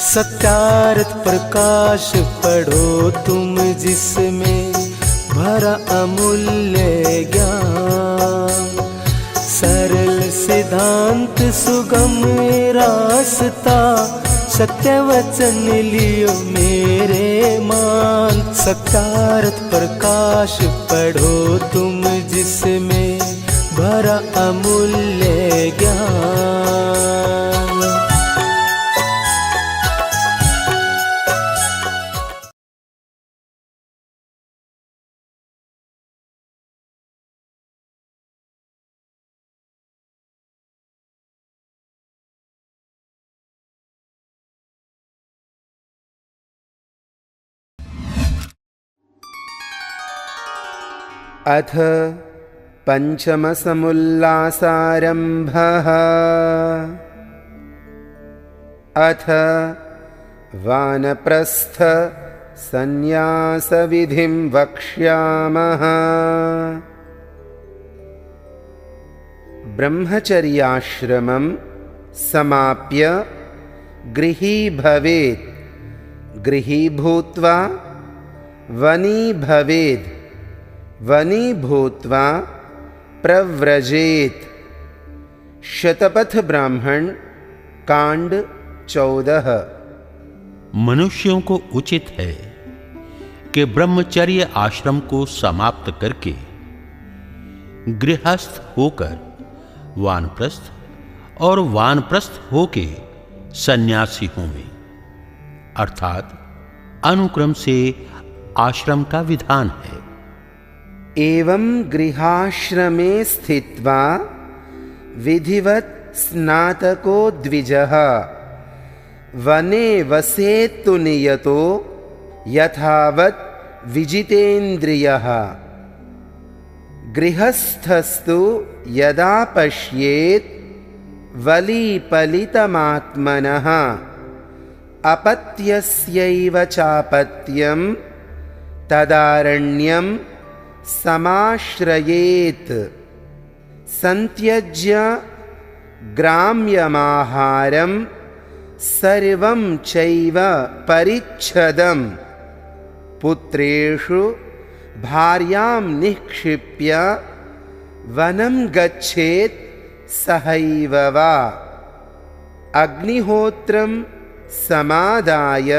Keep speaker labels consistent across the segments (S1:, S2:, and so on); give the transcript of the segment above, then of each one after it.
S1: सत्यार्थ प्रकाश पढ़ो तुम जिसमें भरा अमूल्य ज्ञान। सरल सिद्धांत सुगम रास्ता सत्य वचन लियो मेरे मान। सत्यार्थ प्रकाश पढ़ो तुम जिसमें भरा अमूल्य ज्ञान।
S2: अथ पंचमसमुल्लासारम्भः। अथ वानप्रस्थ संन्यासविधिं वक्ष्यामः। ब्रह्मचर्याश्रमं समाप्य गृही भवेत्। गृही भूत्वा वनी भवेत्। वनी भूत्वा प्रव्रजेत। शतपथ ब्राह्मण कांड 14।
S3: मनुष्यों को उचित है कि ब्रह्मचर्य आश्रम को समाप्त करके गृहस्थ होकर वानप्रस्थ और वानप्रस्थ होके सन्यासी होवें, अर्थात अनुक्रम से आश्रम का विधान है।
S2: एवं गृहाश्रमे स्थित्वा विधिवत स्नातको द्विजः वने वसेत्तु नियतो यथावत् विजितेन्द्रियः। गृहस्थस्तु यदा पश्येत् वलीपलितमात्मनः अपत्यस्यैव चापत्यं तदारण्यं समाश्रयेत्। संत्यज्य ग्राम्यमाहारं सर्वं चैव परिच्छदं पुत्रेषु भार्यां निक्षिप्य वनं गच्छेत् सहैव वा। अग्निहोत्रं समादाय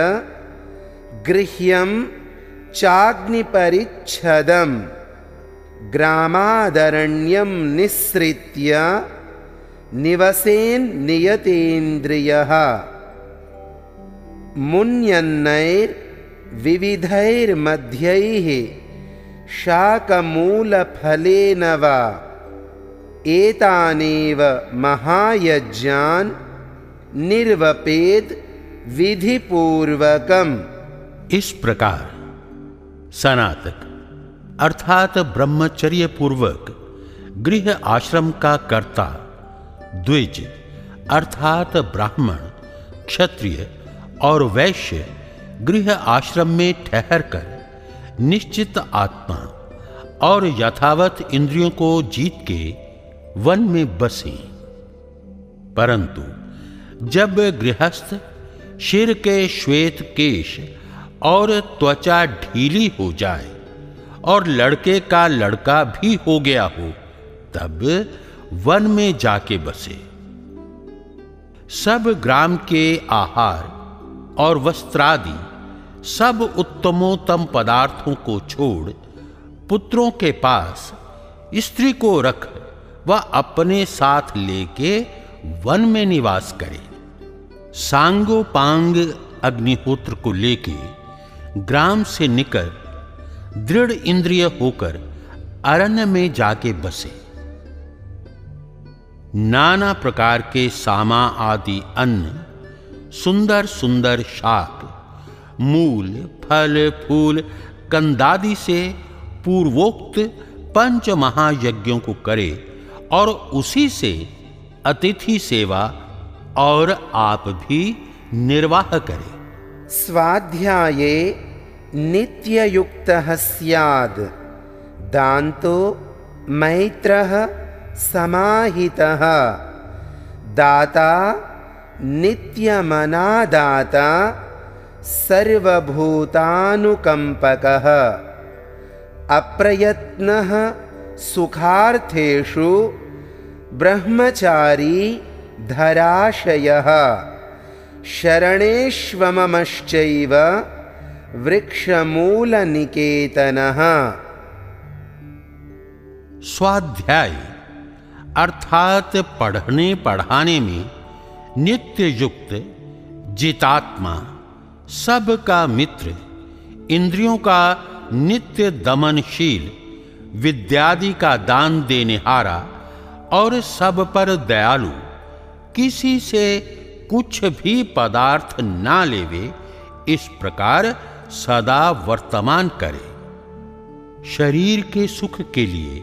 S2: गृह्यं चाग्निपरिच्छदं ग्रामादरण्यं निस्सृत्य निवसेन् नियतेन्द्रियः। मुन्यन्नैर्विविधैर्मध्यैः शाकमूलफलेन वा एतानेव महायज्ञान् निर्वपेद विधिपूर्वकम्।
S3: इस प्रकार सनातक अर्थात ब्रह्मचर्य पूर्वक गृह आश्रम का कर्ता द्विज अर्थात ब्राह्मण, क्षत्रिय और वैश्य गृह आश्रम में ठहरकर निश्चित आत्मा और यथावत इंद्रियों को जीत के वन में बसे। परंतु जब गृहस्थ शिर के श्वेत केश और त्वचा ढीली हो जाए और लड़के का लड़का भी हो गया हो, तब वन में जाके बसे। सब ग्राम के आहार और वस्त्रादि सब उत्तमोत्तम पदार्थों को छोड़ पुत्रों के पास स्त्री को रख वह अपने साथ लेके वन में निवास करे। सांगोपांग अग्निहोत्र को लेके ग्राम से निकल दृढ़ इंद्रिय होकर अरण्य में जाके बसे। नाना प्रकार के सामा आदि अन्न, सुंदर सुंदर शाक, मूल, फल, फूल, कंदादि से पूर्वोक्त पंच महायज्ञों को करे और उसी से अतिथि सेवा और आप भी निर्वाह करे।
S2: स्वाध्याये नित्ययुक्तः स्याद् दान्तो मैत्रः समाहितः दाता नित्यमनादाता सर्वभूतानुकंपकः अप्रयत्नः सुखार्थेषु ब्रह्मचारी धराशयः शरणेष्वममश्चैव वृक्षमूलनिकेतनः।
S3: स्वाध्याय अर्थात पढ़ने पढ़ाने में नित्य युक्त, जितात्मा, सबका मित्र, इंद्रियों का नित्य दमनशील, विद्यादि का दान देनेहारा और सब पर दयालु, किसी से कुछ भी पदार्थ ना लेवे, इस प्रकार सदा वर्तमान करे। शरीर के सुख के लिए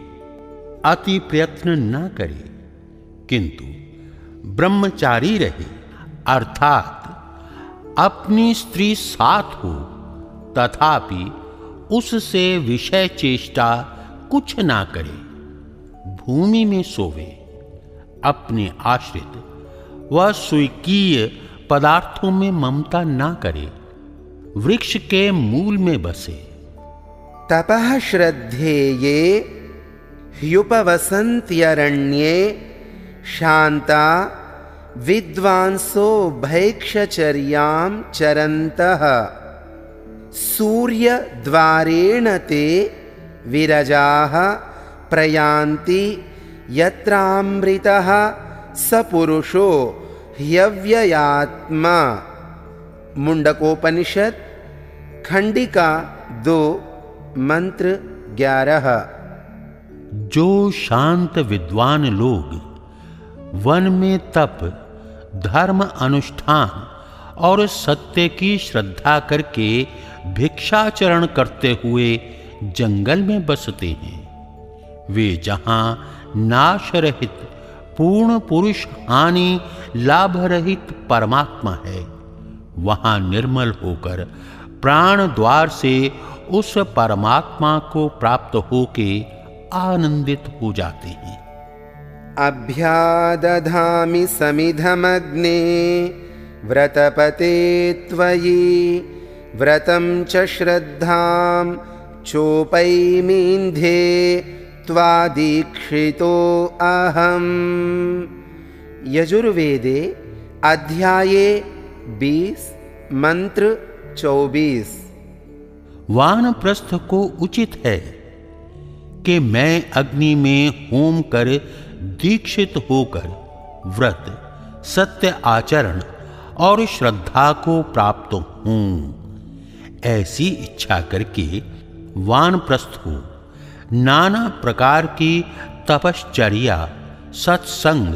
S3: अति प्रयत्न न करे, किंतु ब्रह्मचारी रहे, अर्थात अपनी स्त्री साथ हो तथापि उससे विषय चेष्टा कुछ ना करे, भूमि में सोवे, अपने आश्रित व स्वीकीय पदार्थों में ममता ना करे, वृक्ष के मूल में बसे।
S2: तपः श्रद्धेये ह्युपवसन्त्यरण्ये शान्ता विद्वांसो भैक्षचर्यां चरन्तः सूर्यद्वारेण ते विरजाः प्रयान्ति यत्रामृतः स पुरुषो ह्यव्ययात्मा। मुंडकोपनिषद खंडिका 2 मंत्र 11।
S3: जो शांत विद्वान लोग वन में तप, धर्म अनुष्ठान और सत्य की श्रद्धा करके भिक्षाचरण करते हुए जंगल में बसते हैं, वे जहां नाश रहित पूर्ण पुरुष हानि लाभ रहित परमात्मा है, वहां निर्मल होकर प्राण द्वार से उस परमात्मा को प्राप्त होके आनंदित हो जाते हैं।
S2: अभ्यादधामि समिधमग्ने व्रतपते त्वयि व्रतं च श्रद्धां चोपैमीन्धे त्वादीक्षितो अहम्। यजुर्वेदे अध्याये 20 मंत्र 24।
S3: वानप्रस्थ को उचित है कि मैं अग्नि में होम कर दीक्षित होकर व्रत, सत्य आचरण और श्रद्धा को प्राप्त हूं, ऐसी इच्छा करके वानप्रस्थ हो नाना प्रकार की तपश्चर्या, सत्संग,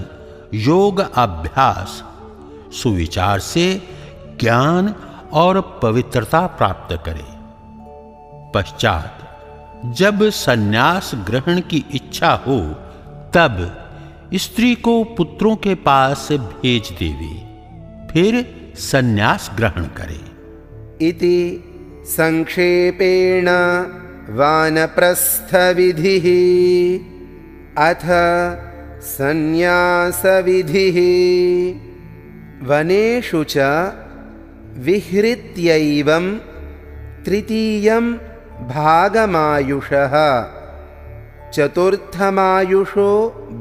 S3: योग अभ्यास, सुविचार से ज्ञान और पवित्रता प्राप्त करे। पश्चात जब सन्यास ग्रहण की इच्छा हो तब स्त्री को पुत्रों के पास भेज देवे, फिर सन्यास ग्रहण करे।
S2: इति संक्षेपेण वानप्रस्थ विधिः। अथ सन्यास विधिः। वनेषु च विहृत्यैवं तृतीयं भागमायुषः चतुर्थमायुषो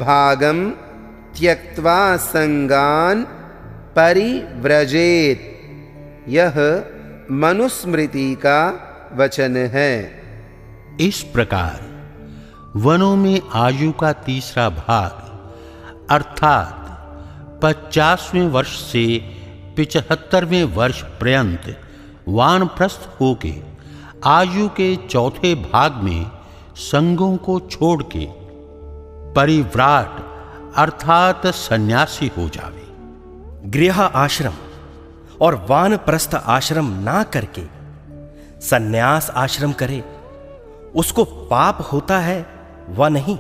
S2: भागं त्यक्त्वा संगान् परिव्रजेत्। यह मनुस्मृति का वचन है।
S3: इस प्रकार वनों में आयु का तीसरा भाग अर्थात 50वें वर्ष से 75वें वर्ष पर्यंत वानप्रस्थ होके आयु के चौथे भाग में संगों को छोड़ के परिव्राट अर्थात सन्यासी हो जावे।
S4: गृह आश्रम और वानप्रस्थ आश्रम ना करके सन्यास आश्रम करे, उसको पाप होता है व नहीं?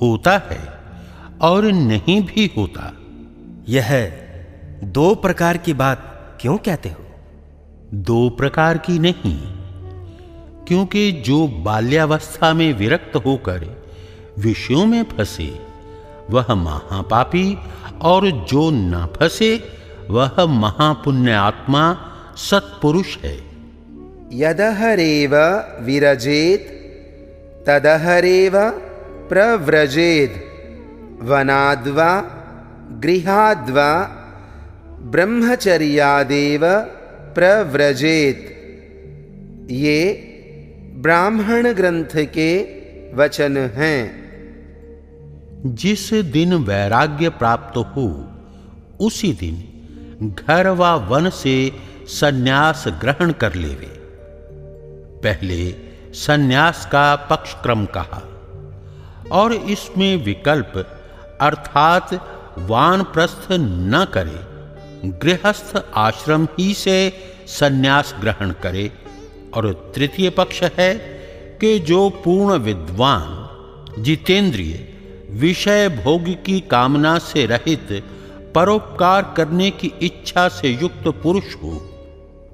S3: होता है और नहीं भी होता।
S4: यह 2 प्रकार की बात क्यों कहते हो?
S3: 2 प्रकार की नहीं, क्योंकि जो बाल्यावस्था में विरक्त होकर विषयों में फंसे वह महापापी, और जो न फंसे वह महापुण्य आत्मा सत्पुरुष है।
S2: यदहरेव विरजेत तदहरेव प्रव्रजेद, वनाद्वा गृहाद्वा ब्रह्मचर्यादेव प्रव्रजेत। ये ब्राह्मण ग्रंथ के वचन हैं।
S3: जिस दिन वैराग्य प्राप्त हो उसी दिन घर व वन से सन्यास ग्रहण कर लेवे। पहले सन्यास का पक्षक्रम कहा और इसमें विकल्प अर्थात वानप्रस्थ न करे, गृहस्थ आश्रम ही से सन्यास ग्रहण करे। और तृतीय पक्ष है कि जो पूर्ण विद्वान, जितेंद्रिय, विषय भोग की कामना से रहित, परोपकार करने की इच्छा से युक्त पुरुष हो,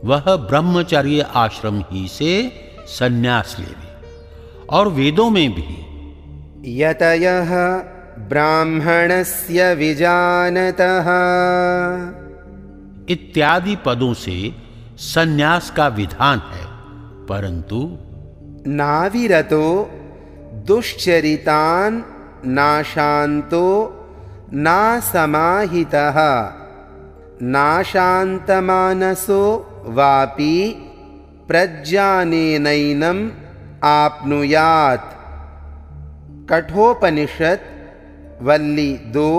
S3: वह ब्रह्मचर्य आश्रम ही से सन्यास लेवे। और वेदों में भी
S2: यतयः ब्राह्मणस्य विजानतः
S3: इत्यादि पदों से सन्यास का विधान है, परंतु
S2: नाविरतो दुश्चरितान् नाशान्तो नासमाहितः नाशान्तमानसो वापि प्रज्ञानेनैनम् आप्नुयात्। कठोपनिषद वल्ली 2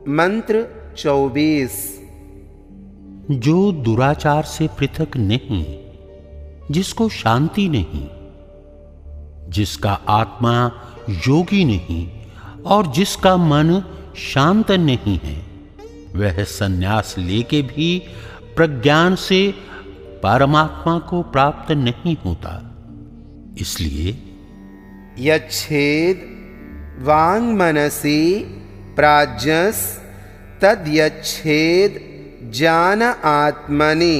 S2: मंत्र 24।
S3: जो दुराचार से पृथक नहीं, जिसको शांति नहीं, जिसका आत्मा योगी नहीं और जिसका मन शांत नहीं है, वह सन्यास लेके भी प्रज्ञान से परमात्मा को प्राप्त नहीं होता। इसलिए
S2: यच्छेद वाङ्मनसि प्राज्ञस् तद्यच्छेद ज्ञान आत्मनि,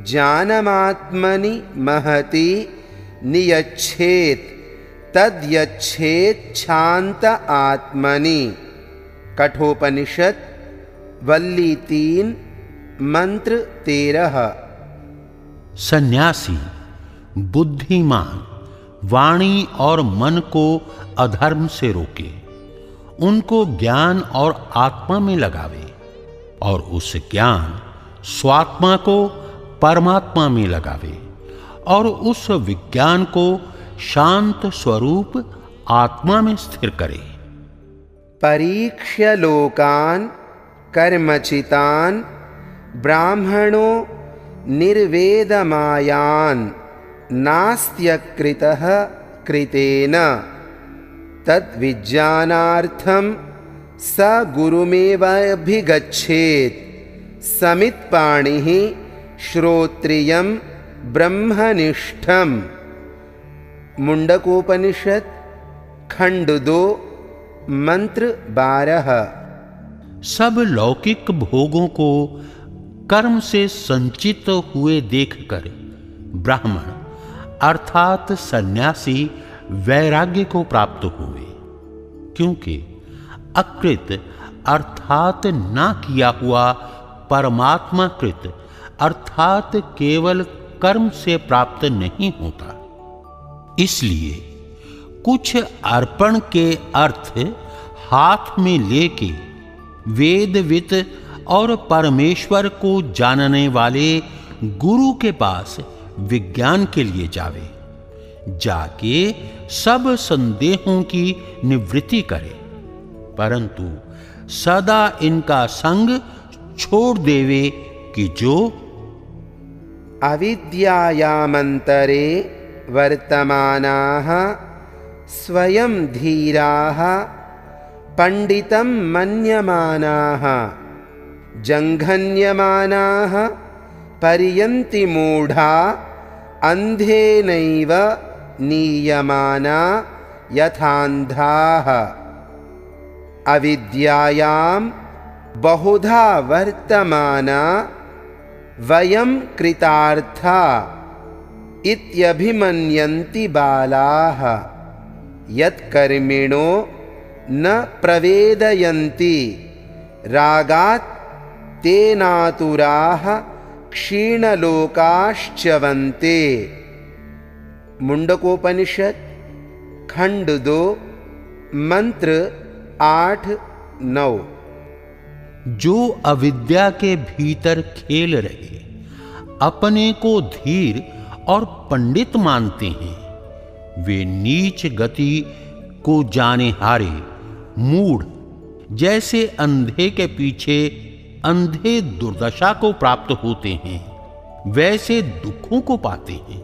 S2: ज्ञानमात्मनि महति नियच्छेत तद्यच्छेत शांत आत्मनि। कठोपनिषद वल्ली 3 मंत्र 13।
S3: सन्यासी बुद्धिमान वाणी और मन को अधर्म से रोके, उनको ज्ञान और आत्मा में लगावे और उस ज्ञान स्वात्मा को परमात्मा में लगावे और उस विज्ञान को शांत स्वरूप आत्मा में स्थिर करे।
S2: परीक्ष्य लोकान् कर्मचितान् ब्राह्मणो निर्वेदमायान् नास्त्यकृतः कृतेन तद्विज्ञानार्थं स गुरुमेवाभिगच्छेत्। समित्पाणिः श्रोत्रियं ब्रह्मनिष्ठम्। मुंडकोपनिषद खंड 2 मंत्र 12।
S3: सब लौकिक भोगों को कर्म से संचित हुए देखकर ब्राह्मण अर्थात सन्यासी वैराग्य को प्राप्त हुए, क्योंकि अकृत अर्थात ना किया हुआ परमात्मा कृत अर्थात केवल कर्म से प्राप्त नहीं होता। इसलिए कुछ अर्पण के अर्थ हाथ में लेके वेदवित और परमेश्वर को जानने वाले गुरु के पास विज्ञान के लिए जावे, जाके सब संदेहों की निवृत्ति करे, परंतु सदा इनका संग छोड़ देवे कि जो
S2: अविद्यायामन्तरे वर्तमानाः स्वयं धीराः पंडितं मन्यमानाः जंघन्यमानाः पर्यन्ति मूढ़ा अंधेनैव नीयमाना यथान्धाः। अविद्यायां बहुधा वर्तमाना वयं कृतार्था इत्यभिमन्यन्ति बालाः यत्कर्मिणो न प्रवेदयन्ति रागात् तेनातुराः क्षीणलोकाश्च्यवन्ते। मुंडकोपनिषद खंड 2 मंत्र 8-9।
S3: जो अविद्या के भीतर खेल रहे अपने को धीर और पंडित मानते हैं, वे नीच गति को जाने हारे मूढ़ जैसे अंधे के पीछे अंधे दुर्दशा को प्राप्त होते हैं, वैसे दुखों को पाते हैं।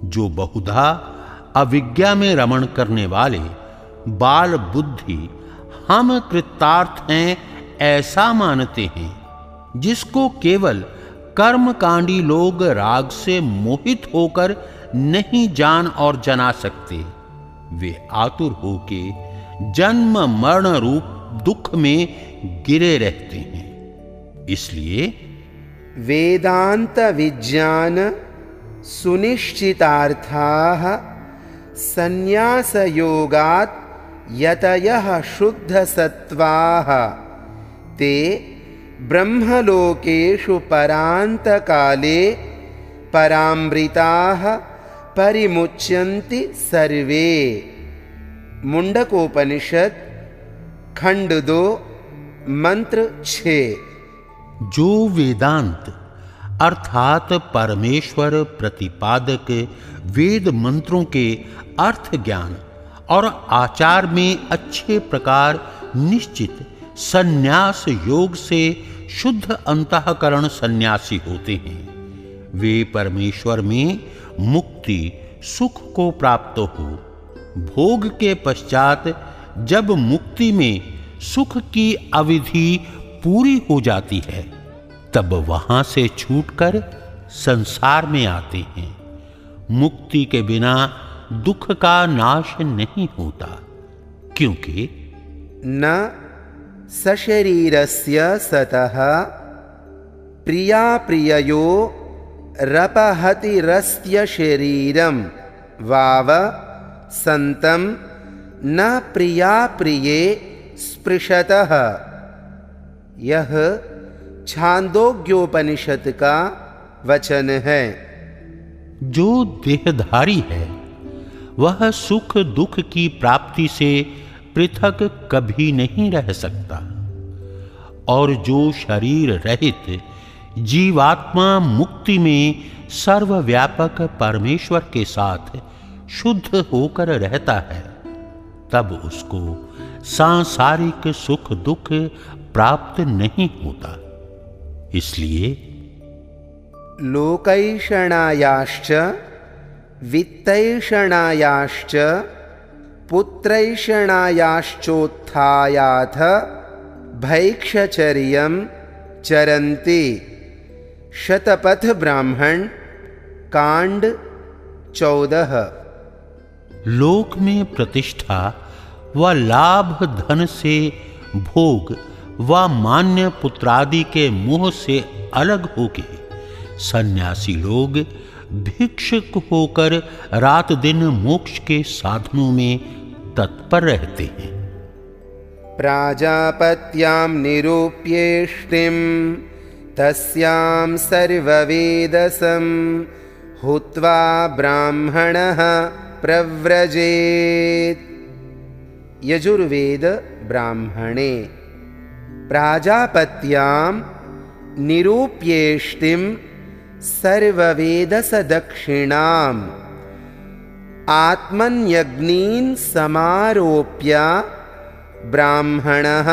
S3: जो बहुधा अविज्ञा में रमण करने वाले बाल बुद्धि हम कृतार्थ हैं ऐसा मानते हैं, जिसको केवल कर्मकांडी लोग राग से मोहित होकर नहीं जान और जना सकते, वे आतुर होके जन्म मरण रूप दुख में गिरे रहते हैं। इसलिए
S2: वेदांत विज्ञान सुनिश्चितार्थाः संन्यास योगात् यतयः शुद्ध सत्वाः ते ब्रह्मलोकेषु परान्तकाले परामृताः परिमुच्यन्ति सर्वे। मुंडकोपनिषद खंड 2 मंत्र 6।
S3: जो वेदांत अर्थात परमेश्वर प्रतिपादक वेद मंत्रों के अर्थ ज्ञान और आचार में अच्छे प्रकार निश्चित संन्यास योग से शुद्ध अंतःकरण सन्यासी होते हैं, वे परमेश्वर में मुक्ति सुख को प्राप्त हो। भोग के पश्चात जब मुक्ति में सुख की अवधि पूरी हो जाती है, तब वहां से छूटकर संसार में आते हैं। मुक्ति के बिना दुख का नाश नहीं होता, क्योंकि
S2: न सशरीरस्य सतः प्रिया प्रिययो रपहतिरस्य शरीरम वाव संतम न प्रिया प्रिये स्पृशतः। यह छांदोग्योपनिषद का वचन है।
S3: जो देहधारी है वह सुख दुख की प्राप्ति से पृथक कभी नहीं रह सकता, और जो शरीर रहित जीवात्मा मुक्ति में सर्वव्यापक परमेश्वर के साथ शुद्ध होकर रहता है, तब उसको सांसारिक सुख दुख प्राप्त नहीं होता। इसलिए
S2: लोकैषणायाश्च वित्तैषणायाश्च पुत्रैषणायाश्चोत्थायाथ भैक्षचर्यं चरन्ति। शतपथ ब्राह्मण कांड 14।
S3: लोक में प्रतिष्ठा व लाभ धन से भोग व मान्य पुत्रादि के मोह से अलग होके सन्यासी लोग भिक्षुक होकर रात दिन मोक्ष के साधनों में तत्पर रहते हैं।
S2: प्राजापत्यां निरूप्येष्टिं तस्यां सर्ववेदसं हुत्वा ब्राह्मणः प्रव्रजेत्। यजुर्वेद ब्राह्मणे प्राजापत्यां निरूप्येष्टिं सर्ववेदसदक्षिणाम् आत्मन्यग्नीन् समारोप्य ब्राह्मणः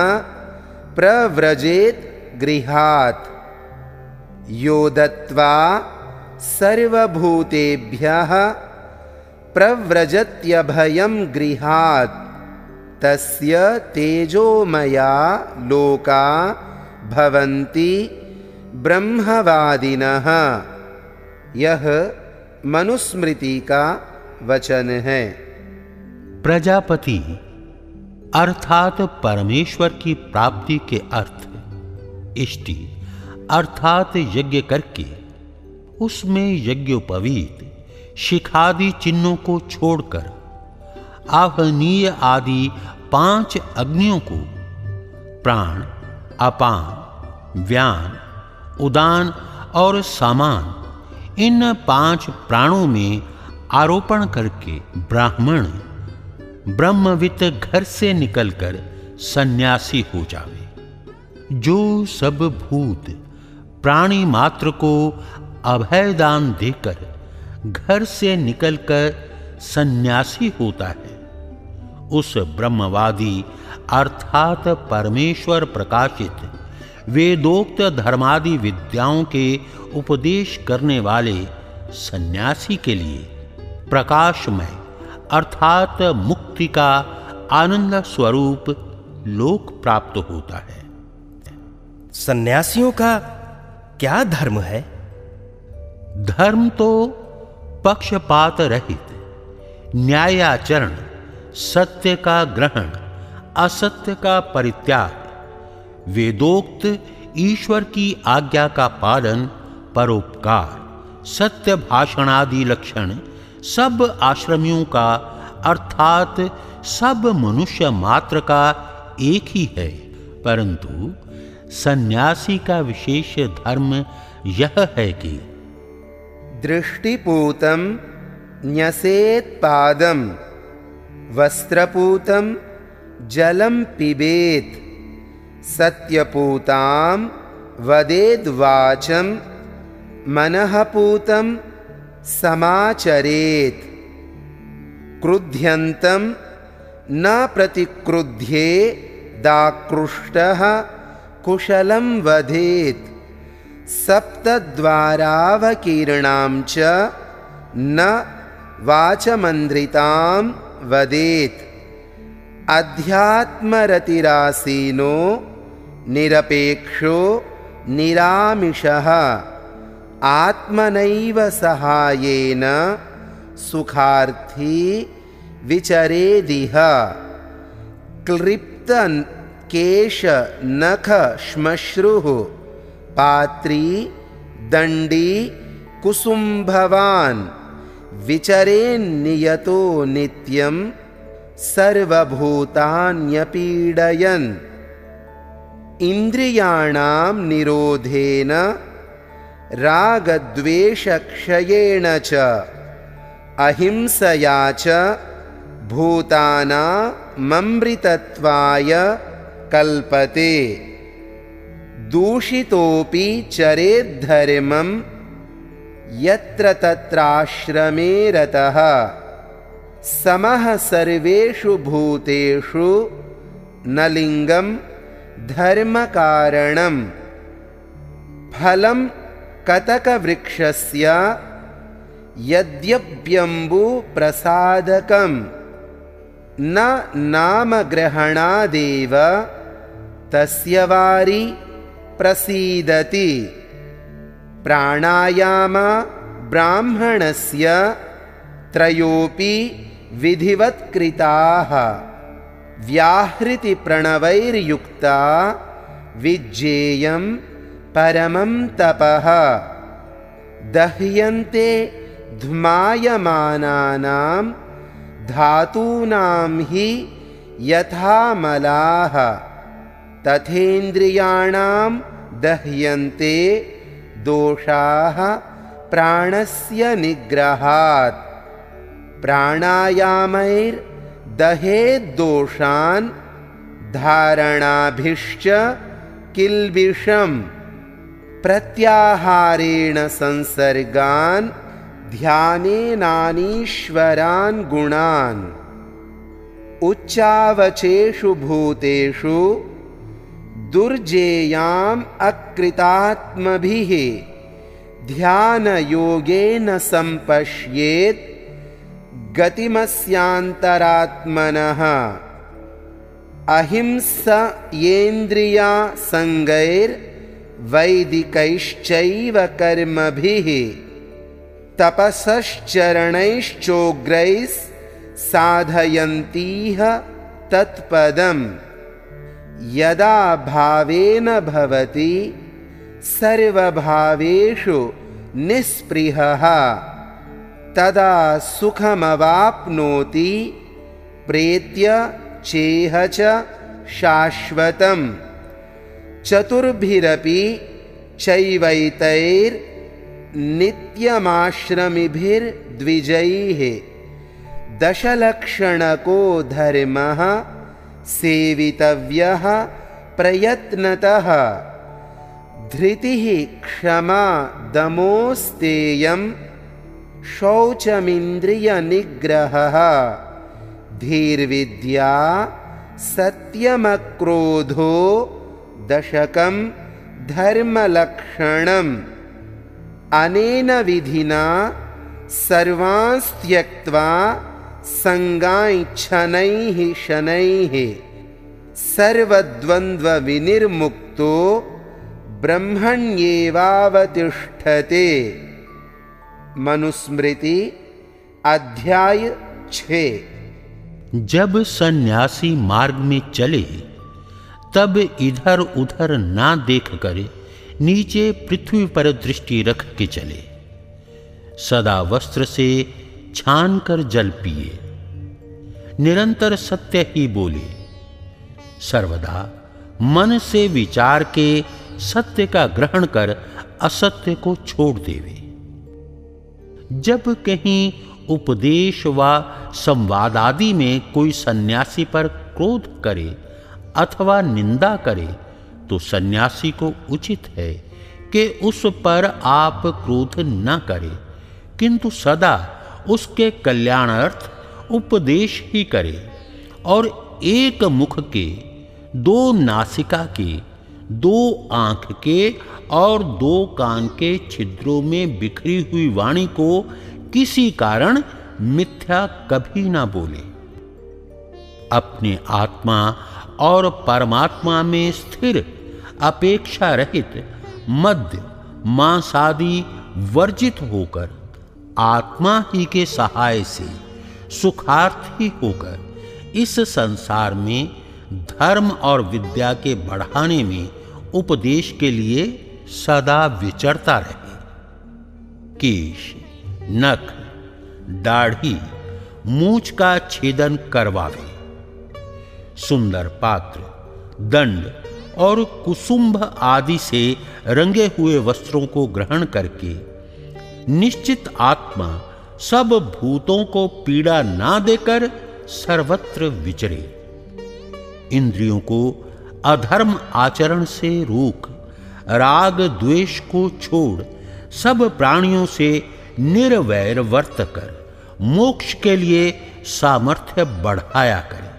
S2: प्रव्रजेत् गृहात्। यो दत्त्वा सर्वभूतेभ्यः प्रव्रजत्यभयं गृहात् तस्य तेजोमया लोका भवन्ति ब्रह्मवादिनः। यह मनुस्मृति का वचन है।
S3: प्रजापति अर्थात परमेश्वर की प्राप्ति के अर्थ इष्टि अर्थात यज्ञ करके उसमें यज्ञोपवीत शिखादि चिन्हों को छोड़कर आहनीय आदि 5 अग्नियों को प्राण, अपान, व्यान, उदान और सामान, इन 5 प्राणों में आरोपण करके ब्राह्मण ब्रह्मवित् घर से निकलकर सन्यासी हो जावे। जो सब भूत प्राणी मात्र को अभय दान देकर घर से निकलकर सन्यासी होता है, उस ब्रह्मवादी अर्थात परमेश्वर प्रकाशित वेदोक्त धर्मादि विद्याओं के उपदेश करने वाले सन्यासी के लिए प्रकाशमय अर्थात मुक्ति का आनंद स्वरूप लोक प्राप्त होता है।
S4: सन्यासियों का क्या धर्म है?
S3: धर्म तो पक्षपात रहित न्यायाचरण, सत्य का ग्रहण, असत्य का परित्याग, वेदोक्त ईश्वर की आज्ञा का पालन, परोपकार, सत्य भाषणादि लक्षण सब आश्रमियों का अर्थात सब मनुष्य मात्र का एक ही है। परंतु सन्यासी का विशेष धर्म यह है कि
S2: दृष्टिपूतं न्यसेत् पादं, वस्त्रपूतं जलं पिबेत्, सत्यपूतां वदेद् वाचं, मनःपूतं समाचरेत्, क्रुध्यन्तं न प्रतिक्रुध्ये, दाकृष्टः कुशलं वदेत्, सप्तद्वारावकीर्णां च न वाचमन्द्रितां वदेत्, अध्यात्मरतिरासीनो निरपेक्षो निरामिषः, आत्मनैव सहायेन सुखार्थी विचरेदिह, क्लिप्त केश नख श्मश्रुः, पात्री दंडी कुसुम्भवान्, विचरेन्नियतो नित्यं सर्वभूतान्यपीडयन्, इन्द्रियाणां निरोधेन रागद्वेषक्षयेण च, अहिंसया च भूतानाममृतत्वाय कल्पते, दूषितोऽपि चरेद्धर्मं यत्र तत्राश्रमे रतः, समः सर्वेषु भूतेषु न लिङ्गं धर्मकारणं, फलं कतकवृक्षस्य यद्यप्यम्बुप्रसादकं, न नामग्रहणादेव तस्य वारि प्रसीदति, प्राणायाम ब्राह्मणस्य त्रयोपि विधिवत्कृताः, व्याहृति प्रणवैर्युक्ता विज्ञेयं परमं तपः, दह्यन्ते ध्मायमानानां धातूनां हि यथा मलाः, तथेन्द्रियाणां दह्यन्ते दोषाः प्राणस्य निग्रहात्, प्राणायामैर्दहेद्दोषान् धारणाभिश्च किल्बिषं, प्रत्याहारेण संसर्गान् ध्यानेनानीश्वरान् गुणान्, उच्चावचेषु भूतेषु दुर्जेयाम् अकृतात्मभिः, ध्यानयोगेन संपश्येत् गतिमस्यान्तरात्मनः, अहिंसयेन्द्रिया संगैर्वैदिकैश्चैव कर्मभिः, तपसश्चरणैश्चोग्रैः साधयन्तीह तत्पदम्, यदा भावेन भवति सर्वभावेषु निःस्पृहः, तदा सुखमवाप्नोति, प्रेत्य चेह च शाश्वतम् चतुर्भिरपि चैवैतैर्नित्यमाश्रमिभिर्द्विजैः दशलक्षणको धर्मः सेवितव्यः प्रयत्नतः धृतिः क्षमा दमोस्तेयं शौचमिन्द्रियनिग्रहः धीर्विद्या सत्यमक्रोधो दशकं धर्मलक्षणम् अनेन विधिना सर्वांस्त्यक्त्वा संगाञ्छनैः शनैः सर्वद्वन्द्वविनिर्मुक्तो ब्रह्मण्येवावतिष्ठते। मनुस्मृति अध्याय 6।
S3: जब सन्यासी मार्ग में चले तब इधर उधर ना देखकर नीचे पृथ्वी पर दृष्टि रख के चले। सदा वस्त्र से छान कर जल पिए, निरंतर सत्य ही बोले, सर्वदा मन से विचार के सत्य का ग्रहण कर असत्य को छोड़ देवे। जब कहीं उपदेश व संवाद आदि में कोई सन्यासी पर क्रोध करे अथवा निंदा करे तो सन्यासी को उचित है कि उस पर आप क्रोध न करें, किंतु सदा उसके कल्याणार्थ उपदेश ही करे और एक मुख के, दो नासिका के, दो आंख के और दो कान के छिद्रों में बिखरी हुई वाणी को किसी कारण मिथ्या कभी ना बोले। अपने आत्मा और परमात्मा में स्थिर, अपेक्षा रहित, मद्य मांसादि वर्जित होकर आत्मा ही के सहाय से सुखार्थी होकर इस संसार में धर्म और विद्या के बढ़ाने में उपदेश के लिए सदा विचरता रहे। केश, नख, दाढ़ी, मूंछ का छेदन करवावे, सुंदर पात्र, दंड और कुसुंभ आदि से रंगे हुए वस्त्रों को ग्रहण करके निश्चित आत्मा सब भूतों को पीड़ा ना देकर सर्वत्र विचरे। इंद्रियों को अधर्म आचरण से रोक, राग द्वेष को छोड़ सब प्राणियों से निर्वैर वर्त कर मोक्ष के लिए सामर्थ्य बढ़ाया करे।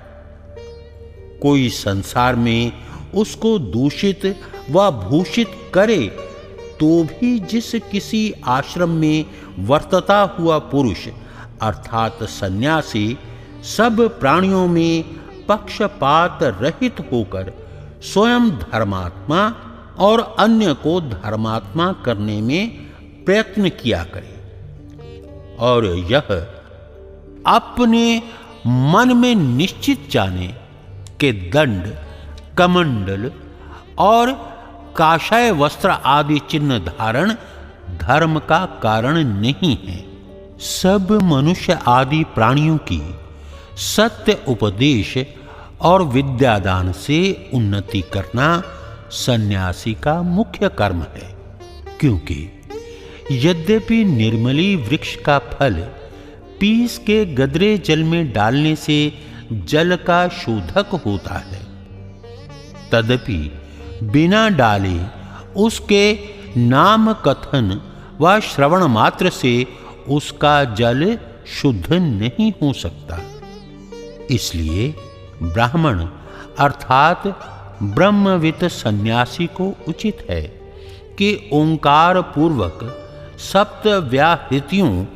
S3: कोई संसार में उसको दूषित व भूषित करे तो भी जिस किसी आश्रम में वर्तता हुआ पुरुष अर्थात सन्यासी सब प्राणियों में पक्षपात रहित होकर स्वयं धर्मात्मा और अन्य को धर्मात्मा करने में प्रयत्न किया करे और यह अपने मन में निश्चित जाने कि दंड, कमंडल और काषाय वस्त्र आदि चिन्ह धारण धर्म का कारण नहीं है। सब मनुष्य आदि प्राणियों की सत्य उपदेश और विद्यादान से उन्नति करना सन्यासी का मुख्य कर्म है, क्योंकि यद्यपि निर्मली वृक्ष का फल पीस के गदरे जल में डालने से जल का शोधक होता है, तदपि बिना डाले उसके नाम कथन व श्रवण मात्र से उसका जल शुद्ध नहीं हो सकता। इसलिए ब्राह्मण अर्थात ब्रह्मवित सन्यासी को उचित है कि ओंकार पूर्वक सप्त व्याहृतियों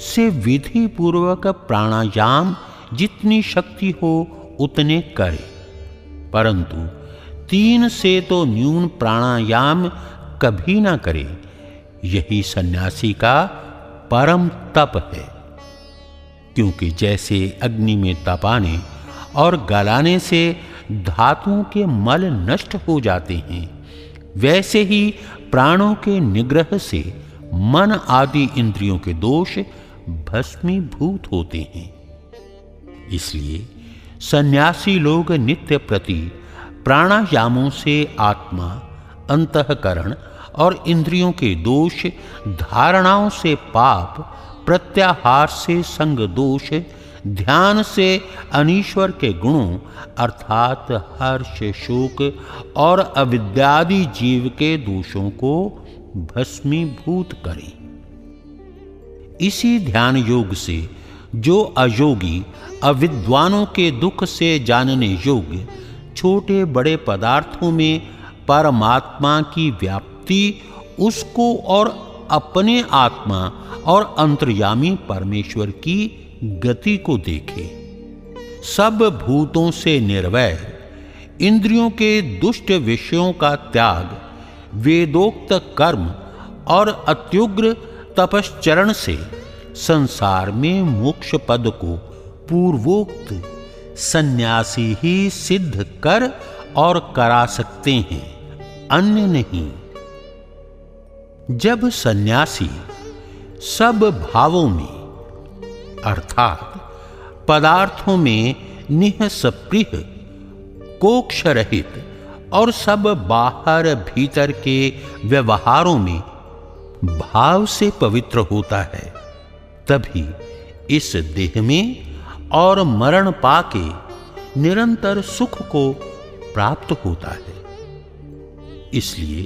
S3: से विधि पूर्वक प्राणायाम जितनी शक्ति हो उतने करे, परंतु 3 से तो न्यून प्राणायाम कभी ना करे। यही सन्यासी का परम तप है, क्योंकि जैसे अग्नि में तपाने और गलाने से धातुओं के मल नष्ट हो जाते हैं, वैसे ही प्राणों के निग्रह से मन आदि इंद्रियों के दोष भस्मीभूत होते हैं। इसलिए सन्यासी लोग नित्य प्रति प्राणायामों से आत्मा, अंतःकरण और इंद्रियों के दोष, धारणाओं से पाप, प्रत्याहार से संग दोष, ध्यान से अनीश्वर के गुणों अर्थात हर्ष, शोक और अविद्यादि जीव के दोषों को भस्मीभूत करें। इसी ध्यान योग से जो अयोगी अविद्वानों के दुख से जानने योग्य छोटे बड़े पदार्थों में परमात्मा की व्याप्ति, उसको और अपने आत्मा और अंतर्यामी परमेश्वर की गति को देखे। सब भूतों से निर्वैर, इंद्रियों के दुष्ट विषयों का त्याग, वेदोक्त कर्म और अत्युग्र तपश्चरण से संसार में मोक्ष पद को पूर्वोक्त सन्यासी ही सिद्ध कर और करा सकते हैं, अन्य नहीं। जब सन्यासी सब भावों में अर्थात पदार्थों में निःस्पृह, कोक्ष रहित और सब बाहर भीतर के व्यवहारों में भाव से पवित्र होता है, तभी इस देह में और मरण पाके निरंतर सुख को प्राप्त होता है। इसलिए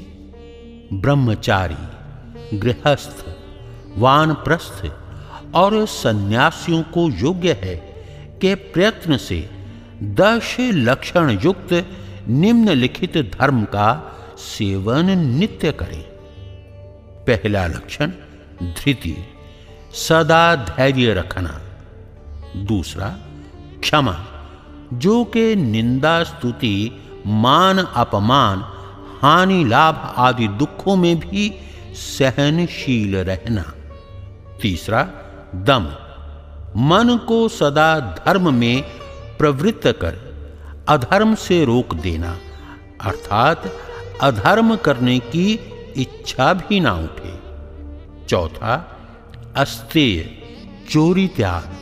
S3: ब्रह्मचारी, गृहस्थ, वानप्रस्थ और सन्यासियों को योग्य है कि प्रयत्न से 10 लक्षण युक्त निम्नलिखित धर्म का सेवन नित्य करें। पहला लक्षण धृति, सदा धैर्य रखना। दूसरा क्षमा, जो कि निंदा, स्तुति, मान, अपमान, हानि, लाभ आदि दुखों में भी सहनशील रहना। तीसरा दम, मन को सदा धर्म में प्रवृत्त कर अधर्म से रोक देना, अर्थात अधर्म करने की इच्छा भी ना उठे। चौथा अस्तेय, चोरी त्याग,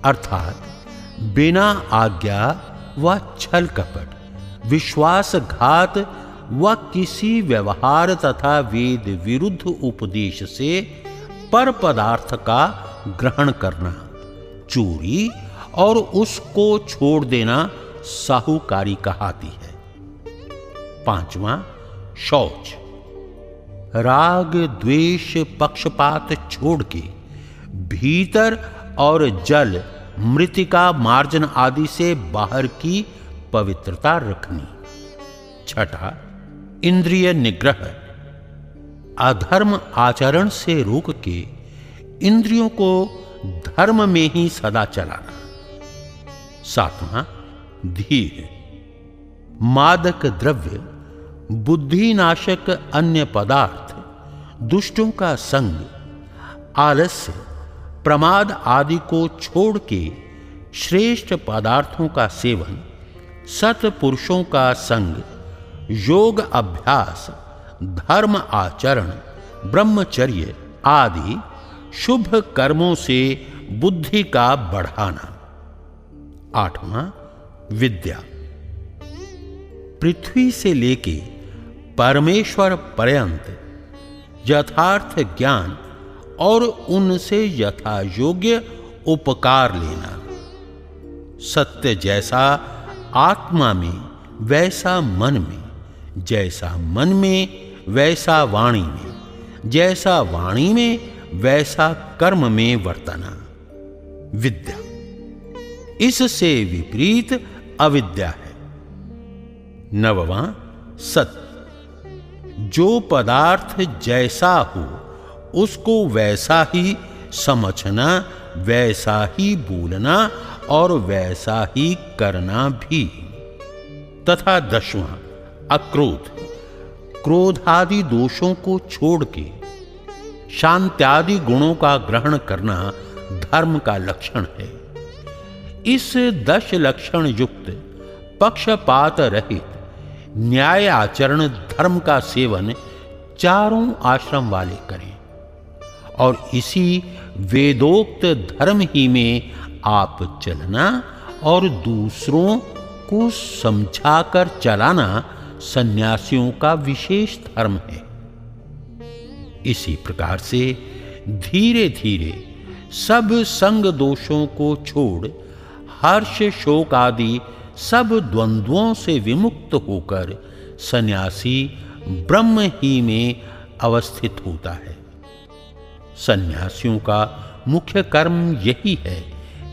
S3: अर्थात बिना आज्ञा व छल कपट, विश्वासघात व किसी व्यवहार तथा वेद विरुद्ध उपदेश से पर पदार्थ का ग्रहण करना, चोरी और उसको छोड़ देना साहूकारी कहलाती है। पांचवा शौच, राग, द्वेष, पक्षपात छोड़ के भीतर और जल, मृतिका, मार्जन आदि से बाहर की पवित्रता रखनी। छठा इंद्रिय निग्रह, अधर्म आचरण से रोक के इंद्रियों को धर्म में ही सदा चलाना। सातवां धीर, मादक द्रव्य, बुद्धिनाशक अन्य पदार्थ, दुष्टों का संग, आलस्य, प्रमाद आदि को छोड़ के श्रेष्ठ पदार्थों का सेवन, सत्पुरुषों का संग, योग अभ्यास, धर्म आचरण, ब्रह्मचर्य आदि शुभ कर्मों से बुद्धि का बढ़ाना। आठवां विद्या, पृथ्वी से लेके परमेश्वर पर्यंत यथार्थ ज्ञान और उनसे यथा योग्य उपकार लेना। सत्य जैसा आत्मा में वैसा मन में, जैसा मन में वैसा वाणी में, जैसा वाणी में वैसा कर्म में वर्तना। विद्या, इससे विपरीत अविद्या है। नववां सत्य, जो पदार्थ जैसा हो उसको वैसा ही समझना, वैसा ही बोलना और वैसा ही करना भी। तथा दसवां अक्रोध, क्रोधादि दोषों को छोड़ के शांत्यादि गुणों का ग्रहण करना धर्म का लक्षण है। इस 10 लक्षण युक्त पक्षपात रहित न्याय आचरण धर्म का सेवन चारों आश्रम वाले करें और इसी वेदोक्त धर्म ही में आप चलना और दूसरों को समझाकर चलाना सन्यासियों का विशेष धर्म है। इसी प्रकार से धीरे धीरे सब संग दोषों को छोड़ हर्ष शोक आदि सब द्वंद्वों से विमुक्त होकर सन्यासी ब्रह्म ही में अवस्थित होता है। सन्यासियों का मुख्य कर्म यही है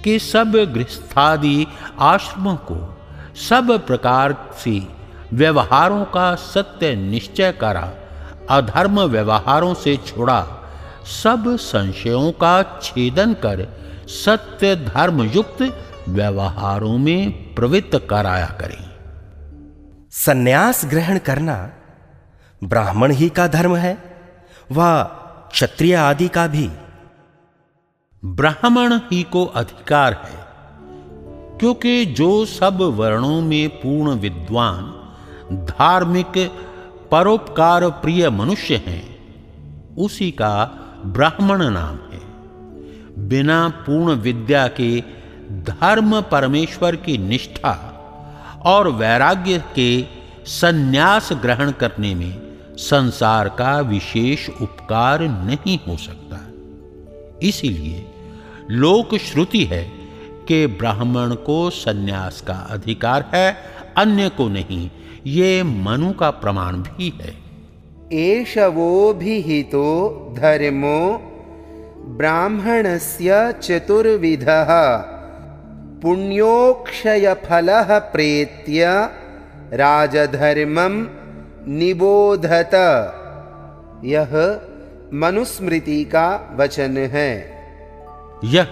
S3: कि सब गृहस्थादि आश्रमों को सब प्रकार से व्यवहारों का सत्य निश्चय करा, अधर्म व्यवहारों से छुड़ा, सब संशयों का छेदन कर सत्य धर्म युक्त व्यवहारों में प्रवृत्त कराया करें।
S4: सन्यास ग्रहण करना ब्राह्मण ही का धर्म है, वह क्षत्रिय आदि का भी?
S3: ब्राह्मण ही को अधिकार है, क्योंकि जो सब वर्णों में पूर्ण विद्वान, धार्मिक, परोपकार प्रिय मनुष्य हैं, उसी का ब्राह्मण नाम है। बिना पूर्ण विद्या के धर्म परमेश्वर की निष्ठा और वैराग्य के सन्यास ग्रहण करने में संसार का विशेष उपकार नहीं हो सकता। इसीलिए लोक श्रुति है कि ब्राह्मण को सन्यास का अधिकार है, अन्य को नहीं। ये मनु का प्रमाण भी है।
S2: एषवोभिहितो धर्मो ब्राह्मणस्य चतुर्विधः पुण्योक्षयफलः प्रेत्य राजधर्मं निबोधत। यह मनुस्मृति का वचन है।
S3: यह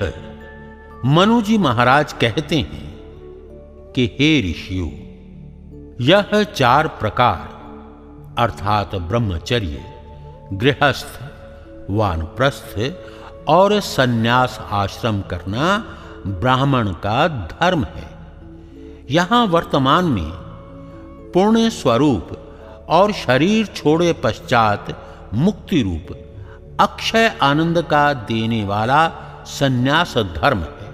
S3: मनु जी महाराज कहते हैं कि हे ऋषियों, यह 4 प्रकार अर्थात ब्रह्मचर्य, गृहस्थ, वानप्रस्थ और सन्यास आश्रम करना ब्राह्मण का धर्म है। यहां वर्तमान में पुण्य स्वरूप और शरीर छोड़े पश्चात मुक्ति रूप अक्षय आनंद का देने वाला सन्यास धर्म है।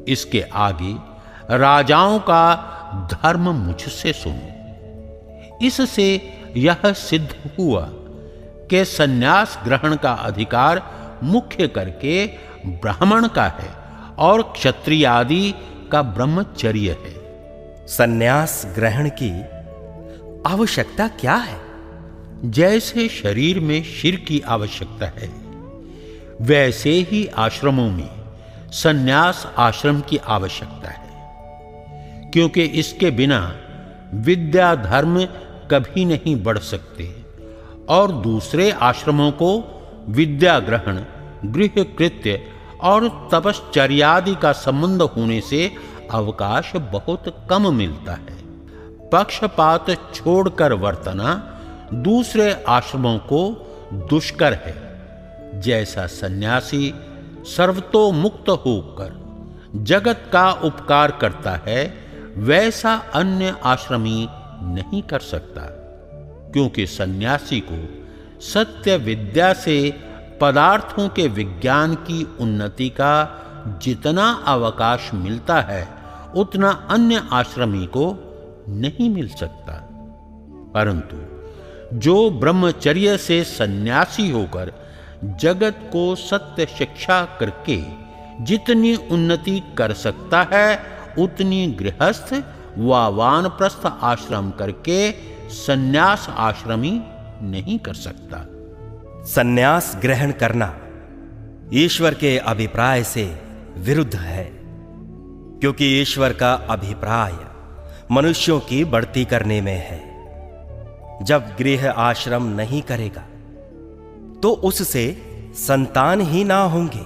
S3: इसके आगे राजाओं का धर्म मुझसे सुनो। इससे यह सिद्ध हुआ कि सन्यास ग्रहण का अधिकार मुख्य करके ब्राह्मण का है और क्षत्रिय आदि का ब्रह्मचर्य है।
S4: सन्यास ग्रहण की आवश्यकता क्या है?
S3: जैसे शरीर में शिर की आवश्यकता है, वैसे ही आश्रमों में सन्यास आश्रम की आवश्यकता है, क्योंकि इसके बिना विद्या धर्म कभी नहीं बढ़ सकते और दूसरे आश्रमों को विद्या ग्रहण, गृह कृत्य और तपश्चर्यादि का संबंध होने से अवकाश बहुत कम मिलता है। पक्षपात छोड़कर वर्तना दूसरे आश्रमों को दुष्कर है। जैसा सन्यासी सर्वतोमुक्त होकर जगत का उपकार करता है, वैसा अन्य आश्रमी नहीं कर सकता, क्योंकि सन्यासी को सत्य विद्या से पदार्थों के विज्ञान की उन्नति का जितना अवकाश मिलता है, उतना अन्य आश्रमी को नहीं मिल सकता। परंतु जो ब्रह्मचर्य से सन्यासी होकर जगत को सत्य शिक्षा करके जितनी उन्नति कर सकता है, उतनी गृहस्थ व वानप्रस्थ आश्रम करके सन्यास आश्रमी नहीं कर सकता।
S4: सन्यास ग्रहण करना ईश्वर के अभिप्राय से विरुद्ध है, क्योंकि ईश्वर का अभिप्राय मनुष्यों की बढ़ती करने में है। जब गृह आश्रम नहीं करेगा तो उससे संतान ही ना होंगे।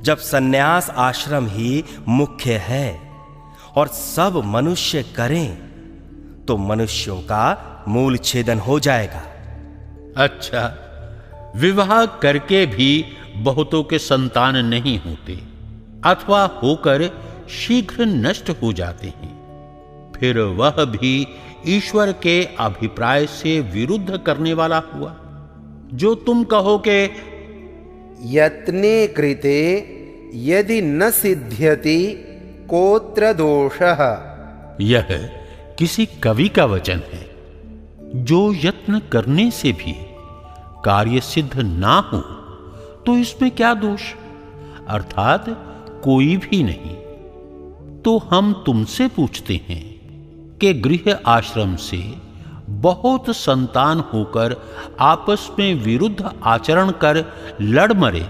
S4: जब सन्यास आश्रम ही मुख्य है और सब मनुष्य करें, तो मनुष्यों का मूल छेदन हो जाएगा।
S3: अच्छा, विवाह करके भी बहुतों के संतान नहीं होते अथवा होकर शीघ्र नष्ट हो जाते हैं। फिर वह भी ईश्वर के अभिप्राय से विरुद्ध करने वाला हुआ। जो तुम कहो कि
S2: यत्ने कृते यदि न सिद्ध्यति कोत्र दोषः।
S3: यह किसी कवि का वचन है। जो यत्न करने से भी कार्य सिद्ध ना हो तो इसमें क्या दोष, अर्थात कोई भी नहीं। तो हम तुमसे पूछते हैं कि गृह आश्रम से बहुत संतान होकर आपस में विरुद्ध आचरण कर लड़ मरे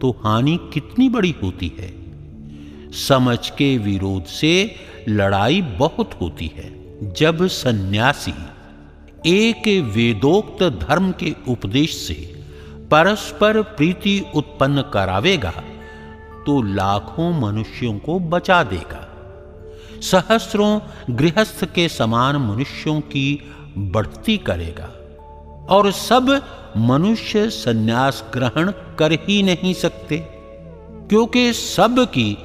S3: तो हानि कितनी बड़ी होती है। समझ के विरोध से लड़ाई बहुत होती है। जब सन्यासी एक वेदोक्त धर्म के उपदेश से परस्पर प्रीति उत्पन्न करावेगा तो लाखों मनुष्यों को बचा देगा, सहस्रों गृहस्थ के समान मनुष्यों की बढ़ती करेगा। और सब मनुष्य सन्यास ग्रहण कर ही नहीं सकते, क्योंकि सब की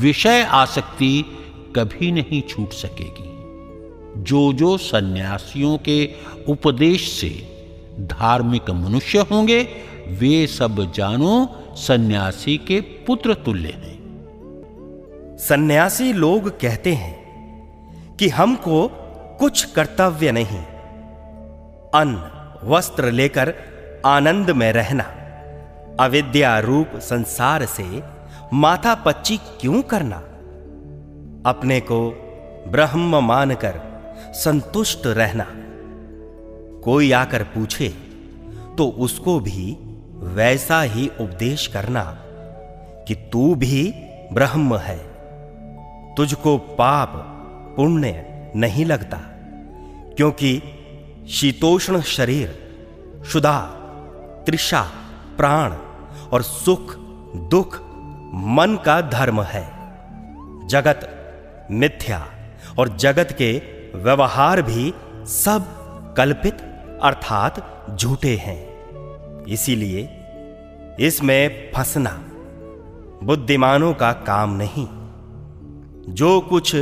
S3: विषय आसक्ति कभी नहीं छूट सकेगी। जो सन्यासियों के उपदेश से धार्मिक मनुष्य होंगे वे सब जानो सन्यासी के पुत्र तुल्य हैं।
S4: सन्यासी लोग कहते हैं कि हमको कुछ कर्तव्य नहीं, अन्न वस्त्र लेकर आनंद में रहना, अविद्या रूप संसार से माथा पच्ची क्यों करना, अपने को ब्रह्म मानकर संतुष्ट रहना। कोई आकर पूछे तो उसको भी वैसा ही उपदेश करना कि तू भी ब्रह्म है, तुझको पाप पुण्य नहीं लगता, क्योंकि शीतोष्ण शरीर, क्षुधा, तृषा, प्राण और सुख दुख मन का धर्म है। जगत मिथ्या और जगत के व्यवहार भी सब कल्पित अर्थात झूठे हैं। इसीलिए इसमें फंसना बुद्धिमानों का काम नहीं। जो कुछ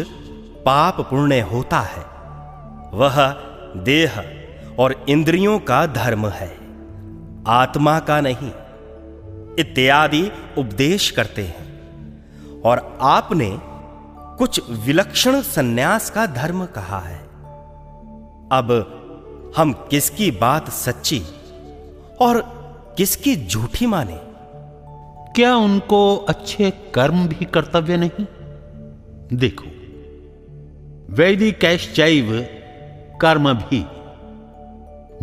S4: पाप पुण्य होता है वह देह और इंद्रियों का धर्म है, आत्मा का नहीं, इत्यादि उपदेश करते हैं। और आपने कुछ विलक्षण सन्यास का धर्म कहा है। अब हम किसकी बात सच्ची और किसकी झूठी माने?
S3: क्या उनको अच्छे कर्म भी कर्तव्य नहीं? देखो, वैदिकैश्चैव कर्म भी।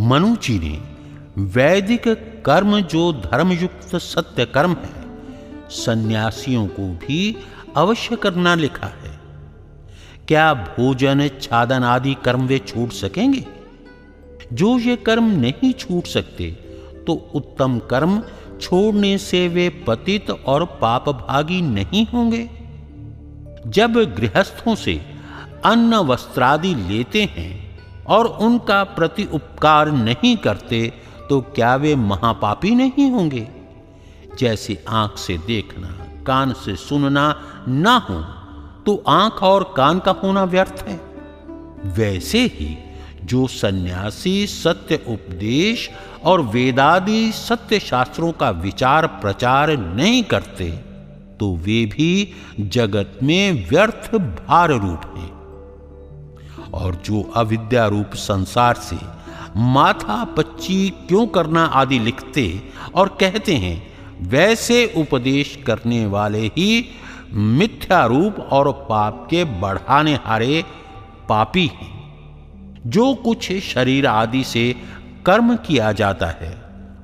S3: मनु जी ने वैदिक कर्म जो धर्मयुक्त सत्य कर्म है, सन्यासियों को भी अवश्य करना लिखा है। क्या भोजन छादन आदि कर्म वे छूट सकेंगे? जो ये कर्म नहीं छूट सकते तो उत्तम कर्म छोड़ने से वे पतित और पापभागी नहीं होंगे। जब गृहस्थों से अन्न वस्त्रादि लेते हैं और उनका प्रति उपकार नहीं करते तो क्या वे महापापी नहीं होंगे? जैसे आंख से देखना, कान से सुनना ना हो तो आंख और कान का होना व्यर्थ है। वैसे ही जो सन्यासी सत्य उपदेश और वेदादि सत्य शास्त्रों का विचार प्रचार नहीं करते तो वे भी जगत में व्यर्थ भार रूप हैं। और जो अविद्या रूप संसार से माथा पच्ची क्यों करना आदि लिखते और कहते हैं, वैसे उपदेश करने वाले ही मिथ्या रूप और पाप के बढ़ाने हारे पापी हैं। जो कुछ शरीर आदि से कर्म किया जाता है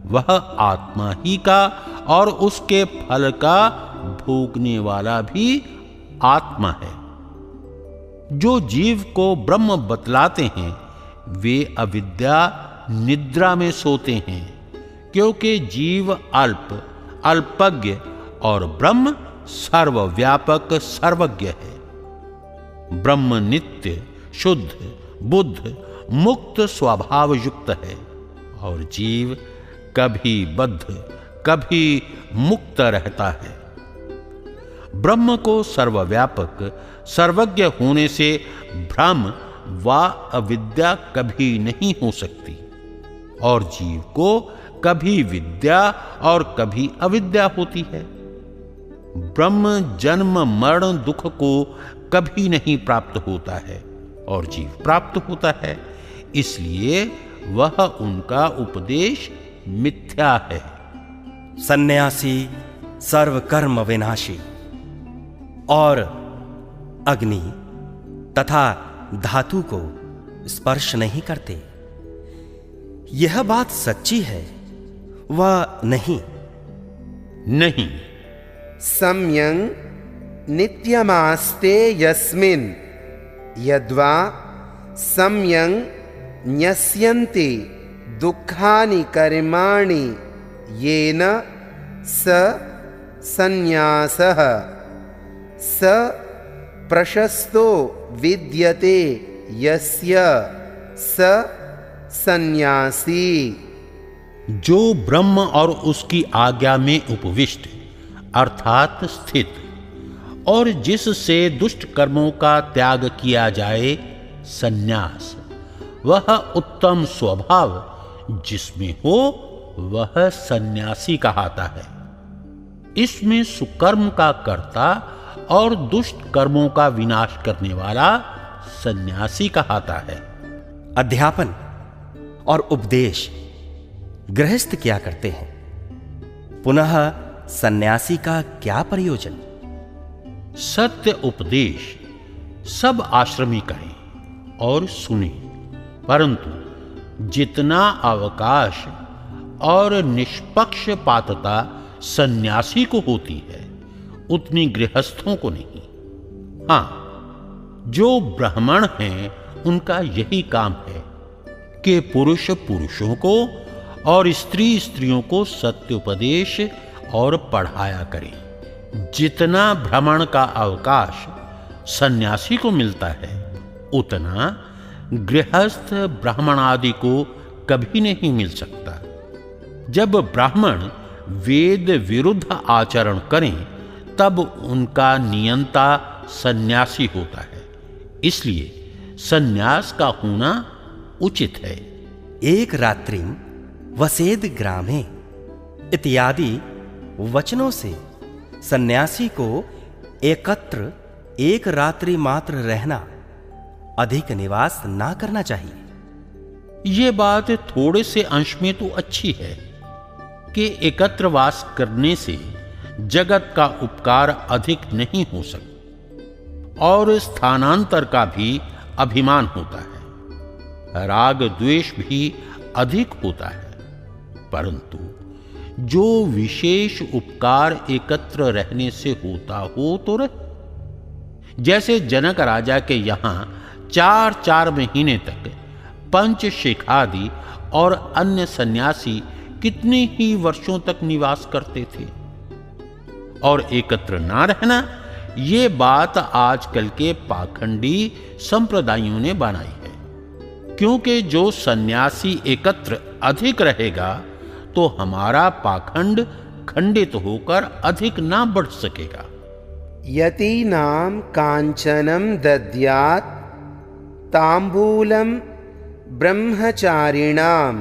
S3: वह आत्मा ही का और उसके फल का भोगने वाला भी आत्मा है। जो जीव को ब्रह्म बतलाते हैं वे अविद्या निद्रा में सोते हैं, क्योंकि जीव अल्प अल्पज्ञ और ब्रह्म सर्वव्यापक सर्वज्ञ है। ब्रह्म नित्य शुद्ध बुद्ध मुक्त स्वभाव युक्त है और जीव कभी बद्ध कभी मुक्त रहता है। ब्रह्म को सर्वव्यापक सर्वज्ञ होने से भ्रम व अविद्या कभी नहीं हो सकती और जीव को कभी विद्या और कभी अविद्या होती है। ब्रह्म जन्म मरण दुख को कभी नहीं प्राप्त होता है और जीव प्राप्त होता है, इसलिए वह उनका उपदेश मिथ्या है।
S4: सन्यासी सर्वकर्म विनाशी और अग्नि तथा धातु को स्पर्श नहीं करते। यह बात सच्ची है व नहीं?
S3: नहीं।
S2: सम्यं नित्यमास्ते यस्मिन् यद्वा सम्यं न्यस्यन्ति दुःखानि कर्माणि येन स सन्न्यासः स प्रशस्तो विद्यते यस्य स सन्यासी।
S3: जो ब्रह्म और उसकी आज्ञा में उपविष्ट अर्थात स्थित और जिससे दुष्ट कर्मों का त्याग किया जाए, सन्यास, वह उत्तम स्वभाव जिसमें हो वह सन्यासी कहलाता है। इसमें सुकर्म का कर्ता और दुष्ट कर्मों का विनाश करने वाला सन्यासी कहलाता है।
S4: अध्यापन और उपदेश गृहस्थ क्या करते हैं? पुनः सन्यासी का क्या प्रयोजन?
S3: सत्य उपदेश सब आश्रमी करें और सुने, परंतु जितना अवकाश और निष्पक्षपातता सन्यासी को होती है उतनी गृहस्थों को नहीं। हां, जो ब्राह्मण हैं उनका यही काम है कि पुरुष पुरुषों को और स्त्री स्त्रियों को सत्योपदेश और पढ़ाया करें। जितना भ्रमण का अवकाश सन्यासी को मिलता है उतना गृहस्थ ब्राह्मण आदि को कभी नहीं मिल सकता। जब ब्राह्मण वेद विरुद्ध आचरण करें तब उनका नियंता सन्यासी होता है, इसलिए सन्यास का होना उचित है।
S4: एक रात्रि वसेद ग्रामे इत्यादि वचनों से सन्यासी को एकत्र एक रात्रि मात्र रहना, अधिक निवास ना करना चाहिए।
S3: ये बात थोड़े से अंश में तो अच्छी है कि एकत्र वास करने से जगत का उपकार अधिक नहीं हो सकता और स्थानांतर का भी अभिमान होता है, राग द्वेष भी अधिक होता है। परंतु जो विशेष उपकार एकत्र रहने से होता हो तो रहे। जैसे जनक राजा के यहां 4-4 महीने तक पंचशिखादि और अन्य सन्यासी कितने ही वर्षों तक निवास करते थे। और एकत्र ना रहना, ये बात आजकल के पाखंडी संप्रदायों ने बनाई है, क्योंकि जो सन्यासी एकत्र अधिक रहेगा तो हमारा पाखंड खंडित होकर अधिक ना बढ़ सकेगा।
S2: यतीनां कांचनं दद्यात् तांबूलं ब्रह्मचारिणां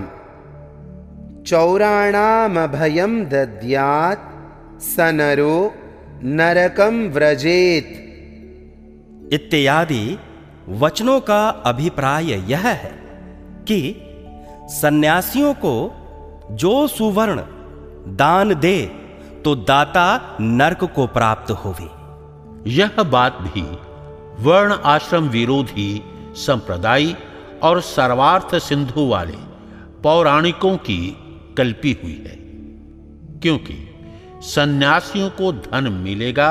S2: चौराणामभयं दद्यात् स नरो नरकं व्रजेत
S4: इत्यादि वचनों का अभिप्राय यह है कि सन्यासियों को जो सुवर्ण दान दे तो दाता नरक को प्राप्त होवे।
S3: यह बात भी वर्ण आश्रम विरोधी संप्रदाय और सर्वार्थ सिंधु वाले पौराणिकों की कल्पी हुई है, क्योंकि सन्यासियों को धन मिलेगा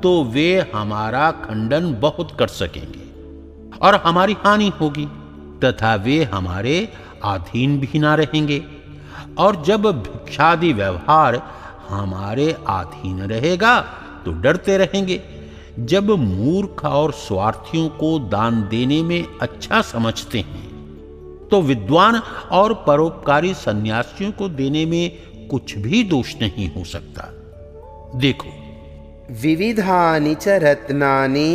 S3: तो वे हमारा खंडन बहुत कर सकेंगे और हमारी हानि होगी, तथा वे हमारे अधीन भी ना रहेंगे। और जब भिक्षादि व्यवहार हमारे अधीन रहेगा तो डरते रहेंगे। जब मूर्ख और स्वार्थियों को दान देने में अच्छा समझते हैं तो विद्वान और परोपकारी सन्यासियों को देने में कुछ भी दोष नहीं हो सकता। देखो,
S2: विविधानि च रत्नानि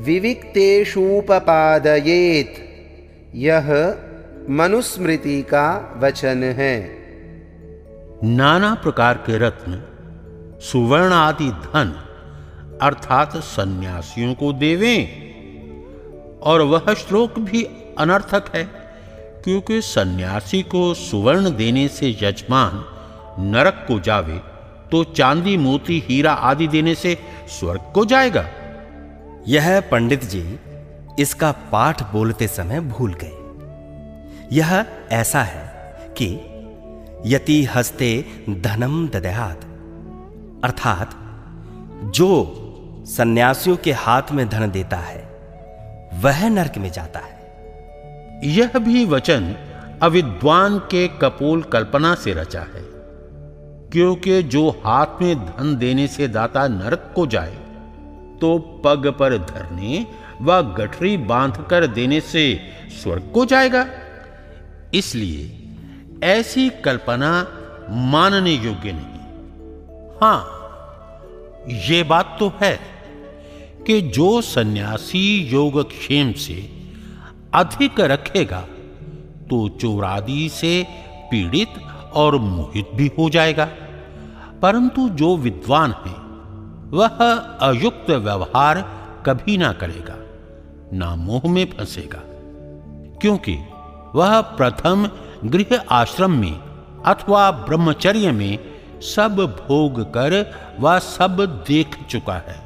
S2: विविक्तेषूपपादयेत्, यह मनुस्मृति का वचन है।
S3: नाना प्रकार के रत्न सुवर्ण आदि धन अर्थात सन्यासियों को देवें। और वह श्लोक भी अनर्थक है, क्योंकि सन्यासी को सुवर्ण देने से यजमान नरक को जावे, तो चांदी मोती हीरा आदि देने से स्वर्ग को जाएगा।
S4: यह पंडित जी इसका पाठ बोलते समय भूल गए। यह ऐसा है कि यति हस्ते धनम दद्यात्, अर्थात जो सन्यासियों के हाथ में धन देता है वह नरक में जाता है।
S3: यह भी वचन अविद्वान के कपोल कल्पना से रचा है, क्योंकि जो हाथ में धन देने से दाता नरक को जाए, तो पग पर धरने व गठरी बांधकर देने से स्वर्ग को जाएगा। इसलिए ऐसी कल्पना मानने योग्य नहीं। हां, ये बात तो है कि जो सन्यासी योगक्षेम से अधिक रखेगा तो चोरादि से पीड़ित और मोहित भी हो जाएगा, परंतु जो विद्वान है वह अयुक्त व्यवहार कभी ना करेगा, ना मोह में फंसेगा, क्योंकि वह प्रथम गृह आश्रम में अथवा ब्रह्मचर्य में सब भोग कर वह सब देख चुका है,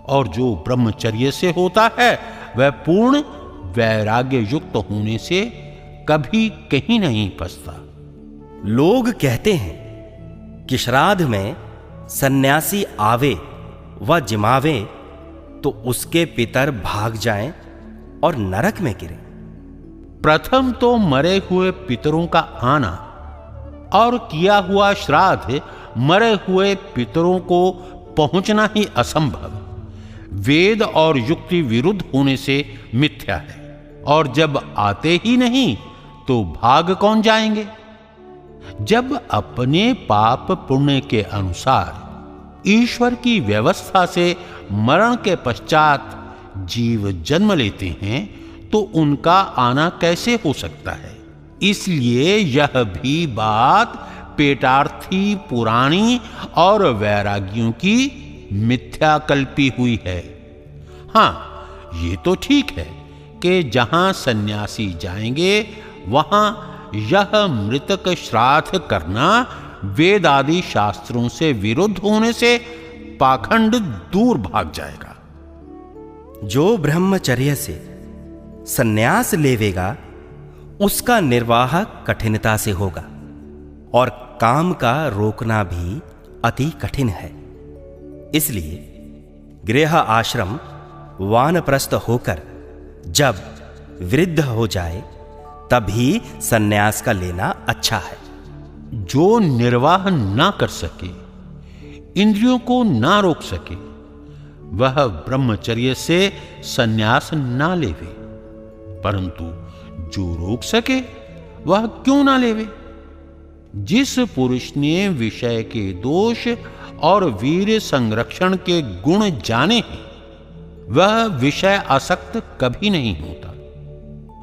S3: और जो ब्रह्मचर्य से होता है वह पूर्ण वैराग्य युक्त होने से कभी कहीं नहीं फंसता।
S4: लोग कहते हैं कि श्राद्ध में सन्यासी आवे व जिमावे तो उसके पितर भाग जाएं और नरक में गिरें।
S3: प्रथम तो मरे हुए पितरों का आना और किया हुआ श्राद्ध मरे हुए पितरों को पहुंचना ही असंभव, वेद और युक्ति विरुद्ध होने से मिथ्या है। और जब आते ही नहीं तो भाग कौन जाएंगे? जब अपने पाप पुण्य के अनुसार ईश्वर की व्यवस्था से मरण के पश्चात जीव जन्म लेते हैं, तो उनका आना कैसे हो सकता है? इसलिए यह भी बात पेटार्थी पुराणी और वैरागियों की मिथ्या कल्पी हुई है। हां, ये तो ठीक है कि जहां सन्यासी जाएंगे वहां यह मृतक श्राद्ध करना वेद आदि शास्त्रों से विरुद्ध होने से पाखंड दूर भाग जाएगा।
S4: जो ब्रह्मचर्य से सन्यास लेवेगा उसका निर्वाह कठिनता से होगा, और काम का रोकना भी अति कठिन है। इसलिए गृह आश्रम वानप्रस्थ होकर जब वृद्ध हो जाए तभी सन्यास का लेना अच्छा है।
S3: जो निर्वाह ना कर सके, इंद्रियों को ना रोक सके, वह ब्रह्मचर्य से सन्यास ना लेवे, परंतु जो रोक सके वह क्यों ना लेवे? जिस पुरुष ने विषय के दोष और वीर संरक्षण के गुण जाने हैं, वह विषय आसक्त कभी नहीं होता,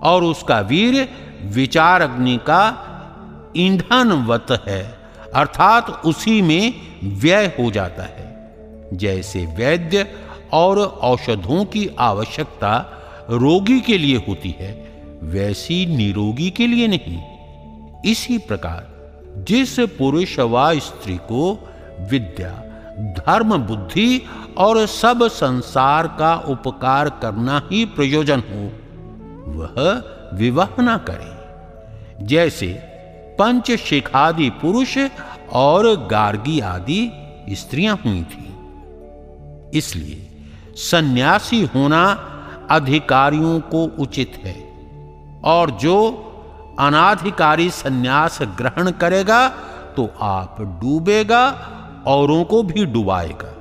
S3: और उसका वीर विचार अग्नि का ईंधनवत है, अर्थात उसी में व्यय हो जाता है। जैसे वैद्य और औषधों की आवश्यकता रोगी के लिए होती है, वैसी निरोगी के लिए नहीं। इसी प्रकार जिस पुरुष व स्त्री को विद्या, धर्म, बुद्धि और सब संसार का उपकार करना ही प्रयोजन हो, वह विवाह ना करे। जैसे पंचशिखादि पुरुष और गार्गी आदि स्त्रियां हुई थी। इसलिए सन्यासी होना अधिकारियों को उचित है, और जो अनाधिकारी सन्यास ग्रहण करेगा तो आप डूबेगा, औरों को भी डुबाएगा।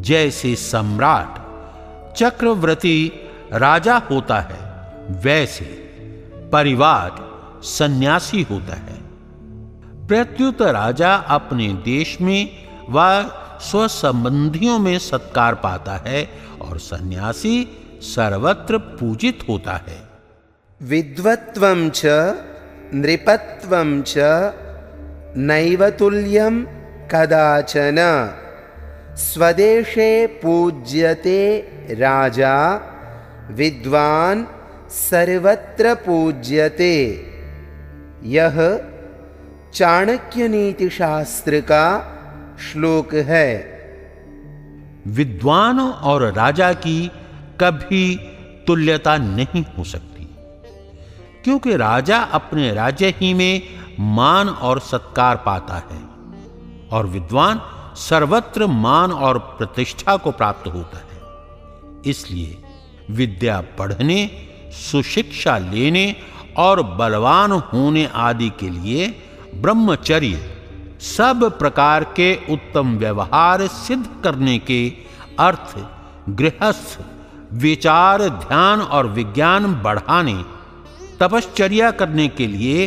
S3: जैसे सम्राट चक्रवर्ती राजा होता है, वैसे परिवार सन्यासी होता है। प्रत्युत राजा अपने देश में व स्वसंबंधियों में सत्कार पाता है, और सन्यासी सर्वत्र पूजित होता है।
S2: विद्वत्वं च नृपत्वं च नैव तुल्यं कदाचन। स्वदेशे पूज्यते राजा, विद्वान सर्वत्र पूज्यते। यह चाणक्य नीति शास्त्र का श्लोक है।
S3: विद्वान और राजा की कभी तुल्यता नहीं हो सकती, क्योंकि राजा अपने राज्य ही में मान और सत्कार पाता है और विद्वान सर्वत्र मान और प्रतिष्ठा को प्राप्त होता है। इसलिए विद्या पढ़ने, सुशिक्षा लेने और बलवान होने आदि के लिए ब्रह्मचर्य, सब प्रकार के उत्तम व्यवहार सिद्ध करने के अर्थ, गृहस्थ, विचार, ध्यान और विज्ञान बढ़ाने, तपश्चर्या करने के लिए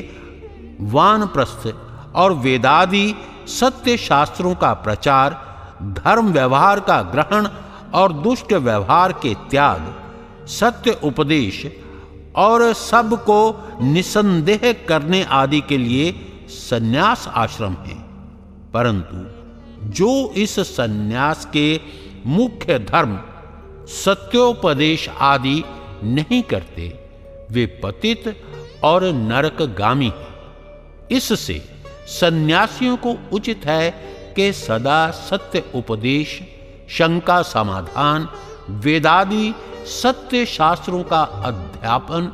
S3: वानप्रस्थ और वेदादि सत्य शास्त्रों का प्रचार, धर्म व्यवहार का ग्रहण और दुष्ट व्यवहार के त्याग, सत्य उपदेश और सबको निसंदेह करने आदि के लिए सन्यास आश्रम है। परंतु जो इस सन्यास के मुख्य धर्म, सत्योपदेश आदि नहीं करते, वे पतित और नरकगामी हैं। इससे सन्यासियों को उचित है कि सदा सत्य उपदेश, शंका समाधान, वेदादि सत्य शास्त्रों का अध्यापन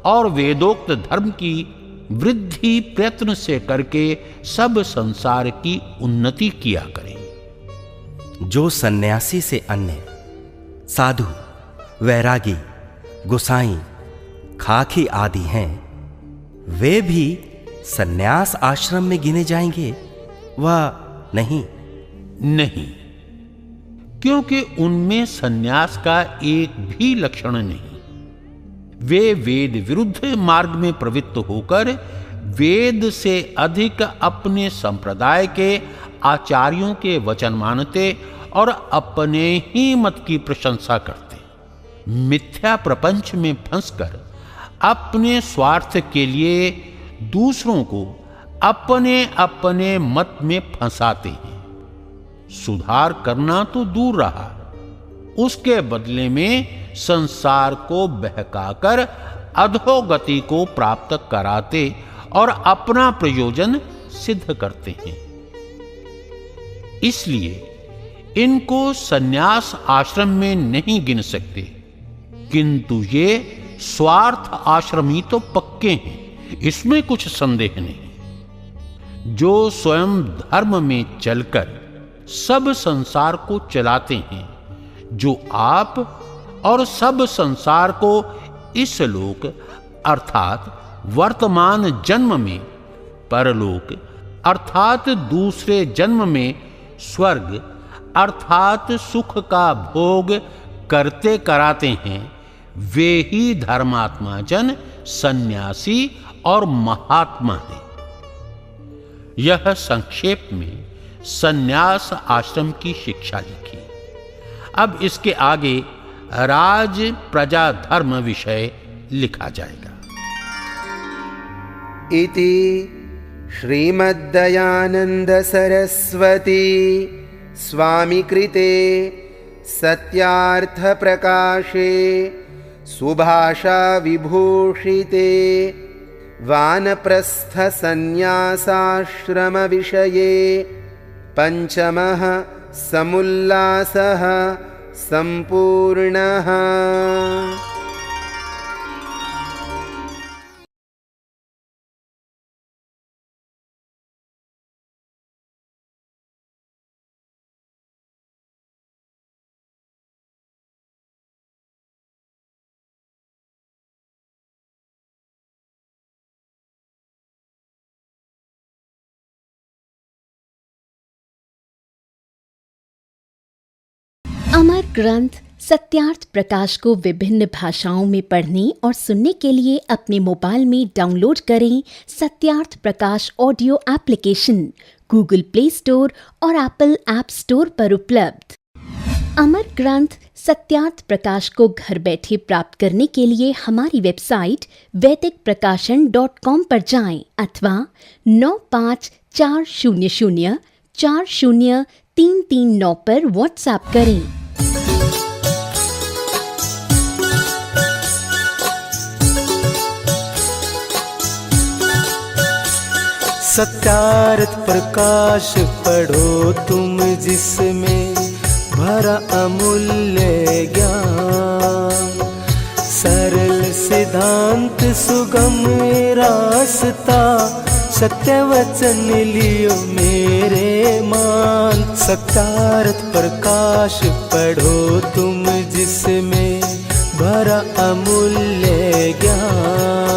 S3: और वेदोक्त धर्म की वृद्धि प्रयत्न से करके सब संसार की उन्नति किया करें।
S4: जो सन्यासी से अन्य साधु, वैरागी, गोसाई, खाकी आदि हैं, वे भी सन्यास आश्रम में गिने जाएंगे व नहीं?
S3: नहीं, क्योंकि उनमें सन्यास का एक भी लक्षण नहीं। वे वेद विरुद्ध मार्ग में प्रवृत्त होकर वेद से अधिक अपने संप्रदाय के आचार्यों के वचन मानते और अपने ही मत की प्रशंसा करते। मिथ्या प्रपंच में फंसकर अपने स्वार्थ के लिए दूसरों को अपने अपने मत में फंसाते हैं। सुधार करना तो दूर रहा, उसके बदले में संसार को बहकाकर अधोगति को प्राप्त कराते और अपना प्रयोजन सिद्ध करते हैं। इसलिए इनको सन्यास आश्रम में नहीं गिन सकते, किंतु ये स्वार्थ आश्रमी तो पक्के हैं, इसमें कुछ संदेह नहीं। जो स्वयं धर्म में चलकर सब संसार को चलाते हैं, जो आप और सब संसार को इस लोक अर्थात वर्तमान जन्म में, परलोक अर्थात दूसरे जन्म में स्वर्ग अर्थात सुख का भोग करते कराते हैं, वे ही धर्मात्मा जन, सन्यासी और महात्मा हैं। यह संक्षेप में सन्यास आश्रम की शिक्षा लिखी। अब इसके आगे राज प्रजा धर्म विषय लिखा जाएगा।
S2: इति श्रीमद्दयानंद सरस्वती स्वामी कृते सत्यार्थ प्रकाशे सुभाषा विभूषिते वानप्रस्थ सन्यासाश्रम विषये पंचमः समुल्लासः संपूर्णः।
S5: अमर ग्रंथ सत्यार्थ प्रकाश को विभिन्न भाषाओं में पढ़ने और सुनने के लिए अपने मोबाइल में डाउनलोड करें Satyarth Prakash audio application Google Play Store और एप्पल ऐप स्टोर पर उपलब्ध। अमर ग्रंथ सत्यार्थ प्रकाश को घर बैठे प्राप्त करने के लिए हमारी वेबसाइट वैदिकप्रकाशन.com पर जाएं अथवा 95400403 339 पर व्हाट्सएप करें।
S1: सत्यार्थ प्रकाश पढ़ो तुम जिसमें भरा अमूल्य ज्ञान, सरल सिद्धांत सुगम रास्ता, सत्य वचन लियो मेरे मान। सत्यार्थ प्रकाश पढ़ो तुम जिसमें भरा अमूल्य ज्ञान,